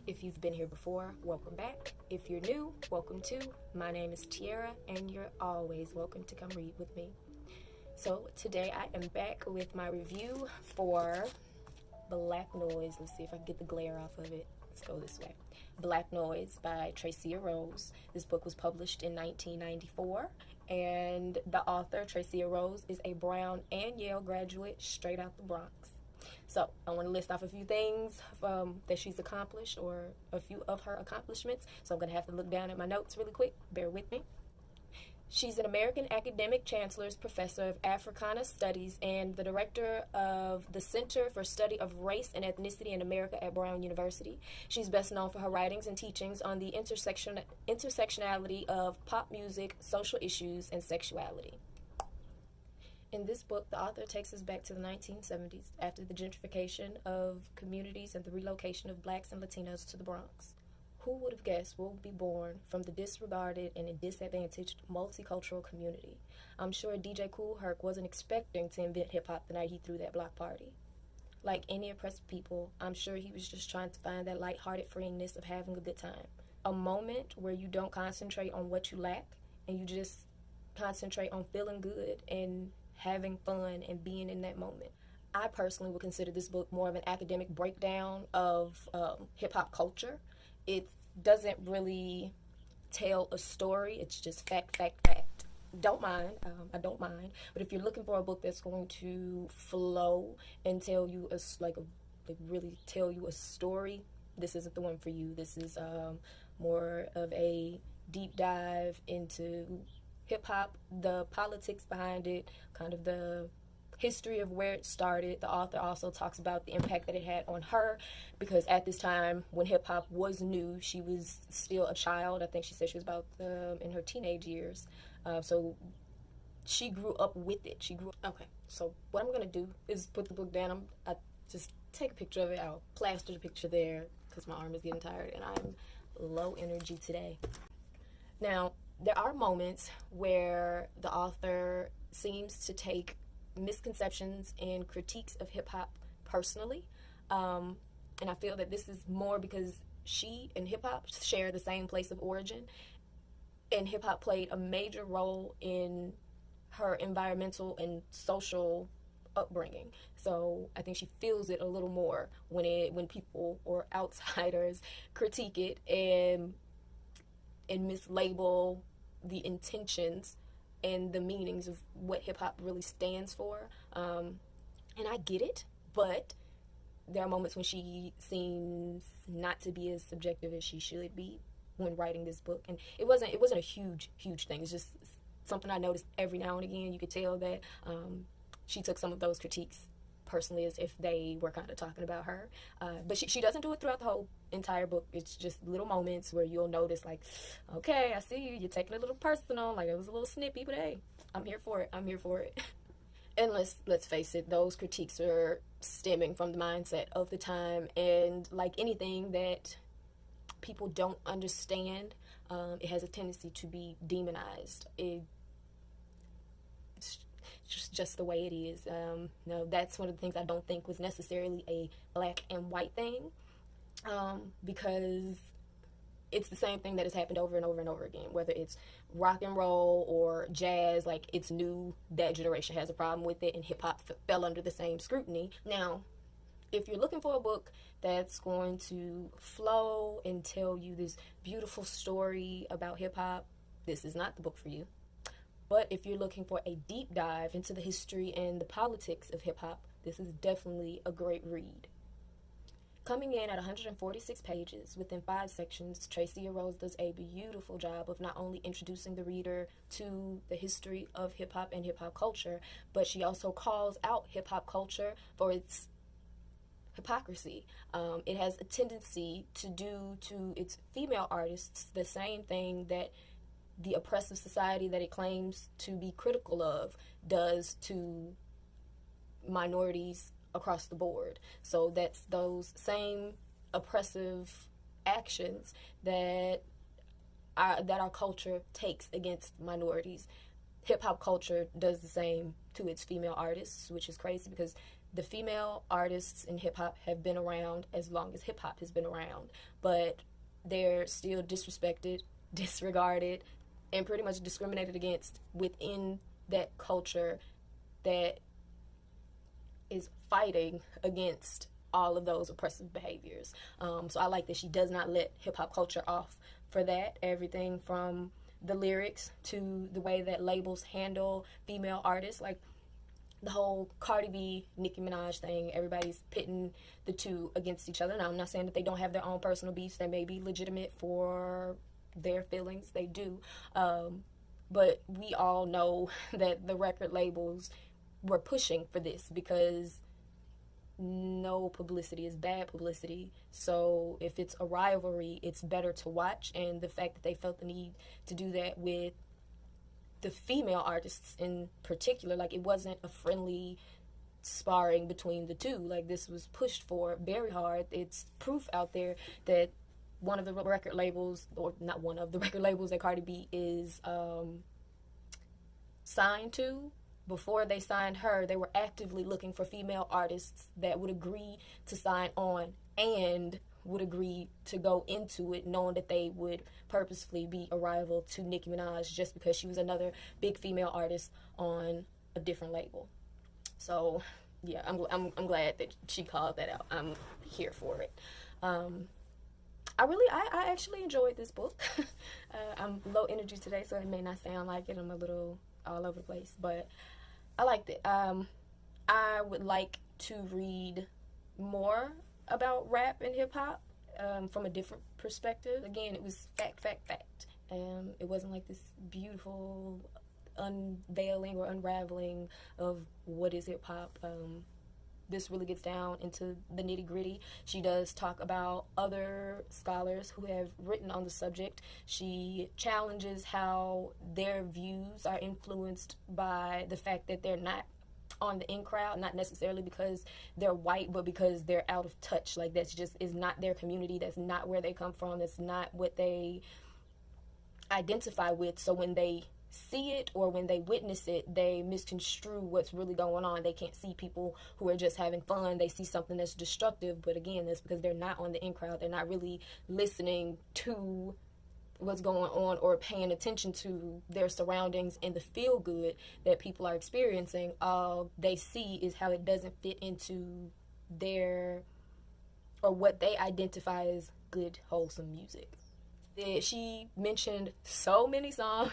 If you've been here before, welcome back. If you're new, welcome too. My name is Tiara, and you're always welcome to come read with me. So today I am back with my review for Black Noise. Let's see if I can get the glare off of it. Let's go this way. Black Noise by Tracia Rose. This book was published in 1994, and the author, Tracia Rose, is a Brown and Yale graduate straight out the Bronx. So I want to list off a few things that she's accomplished, or a few of her accomplishments. So I'm going to have to look down at my notes really quick. Bear with me. She's an American Academic Chancellor's Professor of Africana Studies and the Director of the Center for Study of Race and Ethnicity in America at Brown University. She's best known for her writings and teachings on the intersectionality of pop music, social issues, and sexuality. In this book, the author takes us back to the 1970s after the gentrification of communities and the relocation of blacks and Latinos to the Bronx. Who would have guessed we'll be born from the disregarded and disadvantaged multicultural community? I'm sure DJ Kool Herc wasn't expecting to invent hip-hop the night he threw that block party. Like any oppressed people, I'm sure he was just trying to find that lighthearted freeiness of having a good time. A moment where you don't concentrate on what you lack, and you just concentrate on feeling good and having fun and being in that moment. I personally would consider this book more of an academic breakdown of hip-hop culture. It doesn't really tell a story. It's just fact. Don't mind. I don't mind. But if you're looking for a book that's going to flow and tell you really tell you a story, this isn't the one for you. This is more of a deep dive into hip-hop, the politics behind it, kind of the history of where it started. The author also talks about the impact that it had on her, because at this time when hip-hop was new, she was still a child. I think she said she was about in her teenage years. So she grew up with it. Okay, so what I'm going to do is put the book down. I just take a picture of it. I'll plaster the picture there because my arm is getting tired and I'm low energy today. Now, there are moments where the author seems to take misconceptions and critiques of hip-hop personally. And I feel that this is more because she and hip-hop share the same place of origin. And hip-hop played a major role in her environmental and social upbringing. So I think she feels it a little more when people or outsiders critique it and mislabel the intentions and the meanings of what hip-hop really stands for. And I get it, but there are moments when she seems not to be as subjective as she should be when writing this book. And it wasn't a huge thing. It's just something I noticed every now and again. You could tell that she took some of those critiques personally as if they were kind of talking about her. But she doesn't do it throughout the whole entire book. It's just little moments where you'll notice, like, okay, I see you. You're taking it a little personal. Like, it was a little snippy, but hey, I'm here for it. And let's face it, those critiques are stemming from the mindset of the time. And like anything that people don't understand, it has a tendency to be demonized. It's just the way it is. No, that's one of the things I don't think was necessarily a black and white thing, because it's the same thing that has happened over and over and over again, whether it's rock and roll or jazz. Like, it's new, that generation has a problem with it, and hip-hop fell under the same scrutiny. Now, if you're looking for a book that's going to flow and tell you this beautiful story about hip-hop, this is not the book for you. But if you're looking for a deep dive into the history and the politics of hip-hop, this is definitely a great read. Coming in at 146 pages within 5 sections, Tracia Rose does a beautiful job of not only introducing the reader to the history of hip-hop and hip-hop culture, but she also calls out hip-hop culture for its hypocrisy. It has a tendency to do to its female artists the same thing that the oppressive society that it claims to be critical of does to minorities across the board. So that's those same oppressive actions that our culture takes against minorities. Hip-hop culture does the same to its female artists, which is crazy because the female artists in hip hop have been around as long as hip hop has been around, but they're still disrespected, disregarded, and pretty much discriminated against within that culture that is fighting against all of those oppressive behaviors. So I like that she does not let hip hop culture off for that. Everything from the lyrics to the way that labels handle female artists, like the whole Cardi B, Nicki Minaj thing. Everybody's pitting the two against each other. Now, I'm not saying that they don't have their own personal beefs. They may be legitimate for their feelings. They do. But we all know that the record labels were pushing for this because no publicity is bad publicity. So if it's a rivalry, it's better to watch. And the fact that they felt the need to do that with the female artists in particular, like it wasn't a friendly sparring between the two. Like this was pushed for very hard. It's proof out there that one of the record labels, or not one of the record labels that Cardi B is signed to, before they signed her, they were actively looking for female artists that would agree to sign on and would agree to go into it knowing that they would purposefully be a rival to Nicki Minaj just because she was another big female artist on a different label. So yeah, I'm glad that she called that out. I'm here for it. I actually enjoyed this book. I'm low energy today, so it may not sound like it. I'm a little all over the place, but I liked it. I would like to read more about rap and hip hop from a different perspective. Again, it was fact. It wasn't like this beautiful unveiling or unraveling of what is hip hop. This really gets down into the nitty gritty. She does talk about other scholars who have written on the subject. She challenges how their views are influenced by the fact that they're not on the in crowd, not necessarily because they're white, but because they're out of touch. Like that's just is not their community. That's not where they come from. That's not what they identify with. So when they see it or when they witness it, they misconstrue what's really going on. They can't see people who are just having fun. They see something that's destructive, but again, that's because they're not on the in crowd. They're not really listening to what's going on or paying attention to their surroundings and the feel good that people are experiencing. All they see is how it doesn't fit into their or what they identify as good, wholesome music. She mentioned so many songs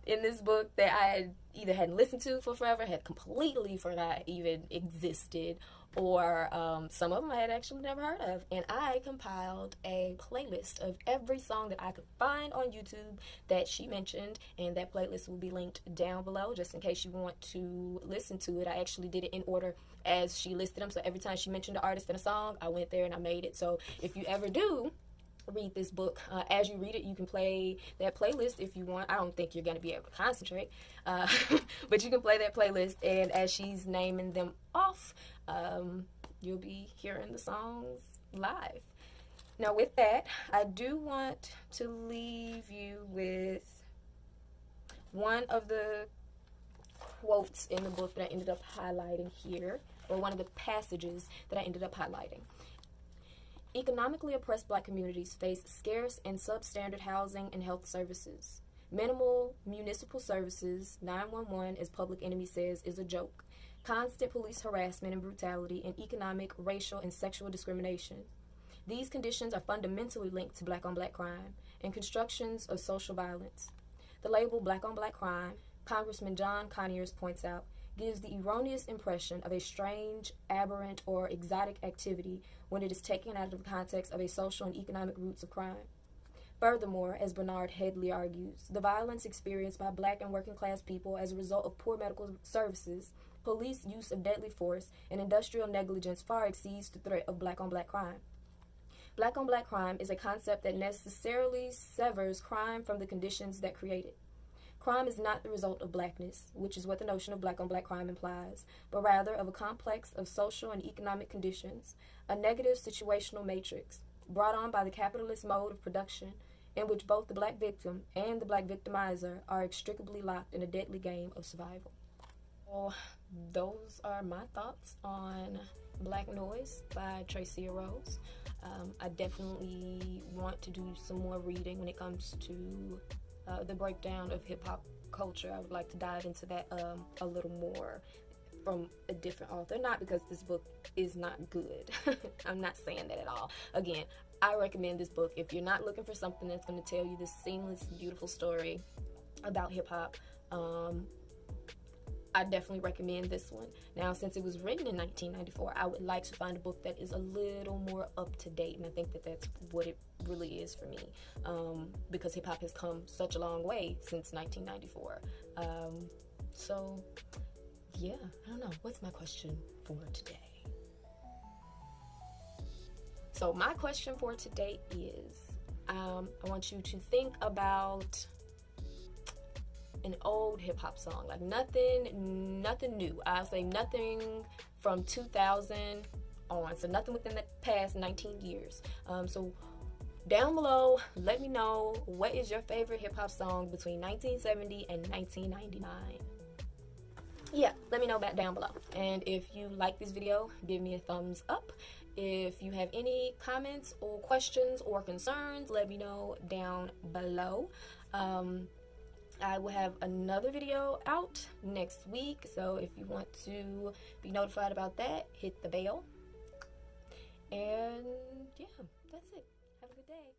in this book that I had either hadn't listened to for forever, had completely forgot even existed, or some of them I had actually never heard of. And I compiled a playlist of every song that I could find on YouTube that she mentioned, and that playlist will be linked down below just in case you want to listen to it. I actually did it in order as she listed them, so every time she mentioned an artist and a song, I went there and I made it. So if you ever do read this book, as you read it, you can play that playlist if you want. I don't think you're going to be able to concentrate, but you can play that playlist, and as she's naming them off, you'll be hearing the songs live. Now with that, I do want to leave you with one of the quotes in the book that I ended up highlighting here, or one of the passages that I ended up highlighting. Economically oppressed black communities face scarce and substandard housing and health services. Minimal municipal services, 911, as Public Enemy says, is a joke. Constant police harassment and brutality, and economic, racial, and sexual discrimination. These conditions are fundamentally linked to black-on-black crime and constructions of social violence. The label black-on-black crime, Congressman John Conyers points out, gives the erroneous impression of a strange, aberrant, or exotic activity when it is taken out of the context of a social and economic roots of crime. Furthermore, as Bernard Headley argues, the violence experienced by black and working class people as a result of poor medical services, police use of deadly force, and industrial negligence far exceeds the threat of black-on-black crime. Black-on-black crime is a concept that necessarily severs crime from the conditions that create it. Crime is not the result of blackness, which is what the notion of black-on-black crime implies, but rather of a complex of social and economic conditions, a negative situational matrix, brought on by the capitalist mode of production, in which both the black victim and the black victimizer are inextricably locked in a deadly game of survival. So those are my thoughts on Black Noise by Tracia Rose. I definitely want to do some more reading when it comes to the breakdown of hip-hop culture. I would like to dive into that a little more from a different author. Not because this book is not good. I'm not saying that at all. Again, I recommend this book if you're not looking for something that's going to tell you this seamless, beautiful story about hip-hop. I definitely recommend this one. Now, since it was written in 1994, I would like to find a book that is a little more up to date, and I think that that's what it really is for me, because hip hop has come such a long way since 1994. So, yeah, I don't know. What's my question for today? So, my question for today is I want you to think about an old hip-hop song, like nothing new. I'll say nothing from 2000 on, so nothing within the past 19 years. So down below, let me know, what is your favorite hip-hop song between 1970 and 1999? Yeah, let me know that down below. And if you like this video, give me a thumbs up. If you have any comments or questions or concerns, let me know down below. I will have another video out next week, so if you want to be notified about that, hit the bell. And yeah, that's it. Have a good day.